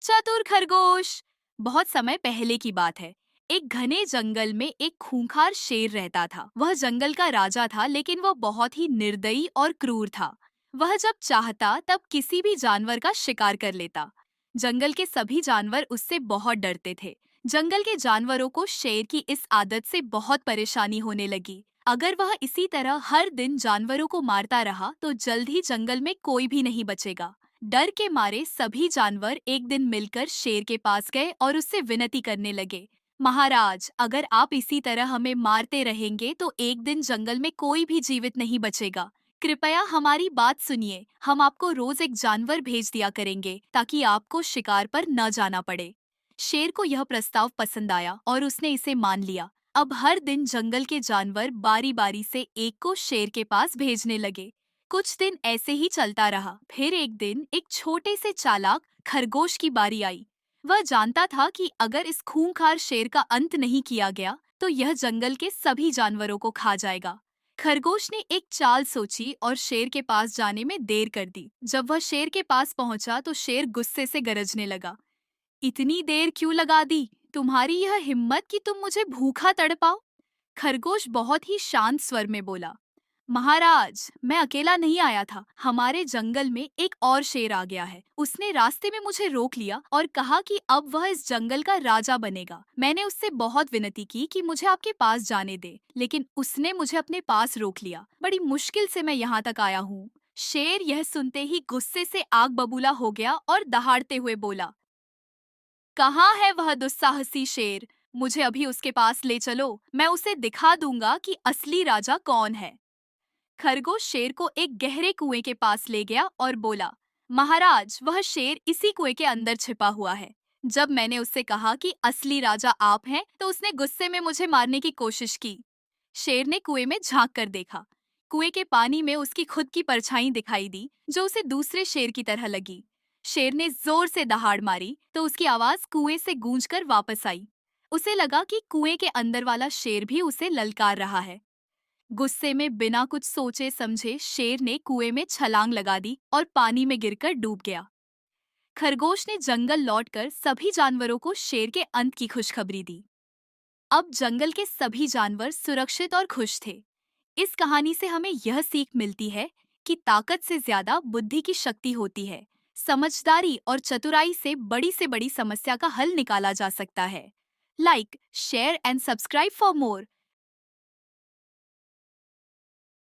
चतुर खरगोश। बहुत समय पहले की बात है। एक घने जंगल में एक खूंखार शेर रहता था। वह जंगल का राजा था, लेकिन वह बहुत ही निर्दयी और क्रूर था। वह जब चाहता तब किसी भी जानवर का शिकार कर लेता। जंगल के सभी जानवर उससे बहुत डरते थे। जंगल के जानवरों को शेर की इस आदत से बहुत परेशानी होने लगी। अगर वह इसी तरह हर दिन जानवरों को मारता रहा तो जल्द ही जंगल में कोई भी नहीं बचेगा। डर के मारे सभी जानवर एक दिन मिलकर शेर के पास गए और उससे विनती करने लगे। महाराज, अगर आप इसी तरह हमें मारते रहेंगे तो एक दिन जंगल में कोई भी जीवित नहीं बचेगा। कृपया हमारी बात सुनिए। हम आपको रोज एक जानवर भेज दिया करेंगे ताकि आपको शिकार पर न जाना पड़े। शेर को यह प्रस्ताव पसंद आया और उसने इसे मान लिया। अब हर दिन जंगल के जानवर बारी बारी से एक को शेर के पास भेजने लगे। कुछ दिन ऐसे ही चलता रहा। फिर एक दिन एक छोटे से चालाक खरगोश की बारी आई। वह जानता था कि अगर इस खूंखार शेर का अंत नहीं किया गया तो यह जंगल के सभी जानवरों को खा जाएगा। खरगोश ने एक चाल सोची और शेर के पास जाने में देर कर दी। जब वह शेर के पास पहुंचा तो शेर गुस्से से गरजने लगा। इतनी देर क्यों लगा दी? तुम्हारी यह हिम्मत कि तुम मुझे भूखा तड़पाओ? खरगोश बहुत ही शांत स्वर में बोला। महाराज, मैं अकेला नहीं आया था। हमारे जंगल में एक और शेर आ गया है। उसने रास्ते में मुझे रोक लिया और कहा कि अब वह इस जंगल का राजा बनेगा। मैंने उससे बहुत विनती की कि मुझे आपके पास जाने दे, लेकिन उसने मुझे अपने पास रोक लिया। बड़ी मुश्किल से मैं यहाँ तक आया हूँ। शेर यह सुनते ही गुस्से से आग बबूला हो गया और दहाड़ते हुए बोला, कहाँ है वह दुस्साहसी शेर? मुझे अभी उसके पास ले चलो। मैं उसे दिखा दूंगा कि असली राजा कौन है। खरगोश शेर को एक गहरे कुएं के पास ले गया और बोला, महाराज, वह शेर इसी कुएं के अंदर छिपा हुआ है। जब मैंने उससे कहा कि असली राजा आप हैं, तो उसने गुस्से में मुझे मारने की कोशिश की। शेर ने कुएं में झांक कर देखा। कुएं के पानी में उसकी खुद की परछाई दिखाई दी, जो उसे दूसरे शेर की तरह लगी। शेर ने जोर से दहाड़ मारी तो उसकी आवाज कुएं से गूंजकर वापस आई। उसे लगा कि कुएं के अंदर वाला शेर भी उसे ललकार रहा है। गुस्से में बिना कुछ सोचे समझे शेर ने कुएं में छलांग लगा दी और पानी में गिरकर डूब गया। खरगोश ने जंगल लौटकर सभी जानवरों को शेर के अंत की खुशखबरी दी। अब जंगल के सभी जानवर सुरक्षित और खुश थे। इस कहानी से हमें यह सीख मिलती है कि ताकत से बुद्धि की शक्ति होती है। समझदारी और चतुराई से बड़ी समस्या का हल निकाला जा सकता है। Like, share and subscribe for more.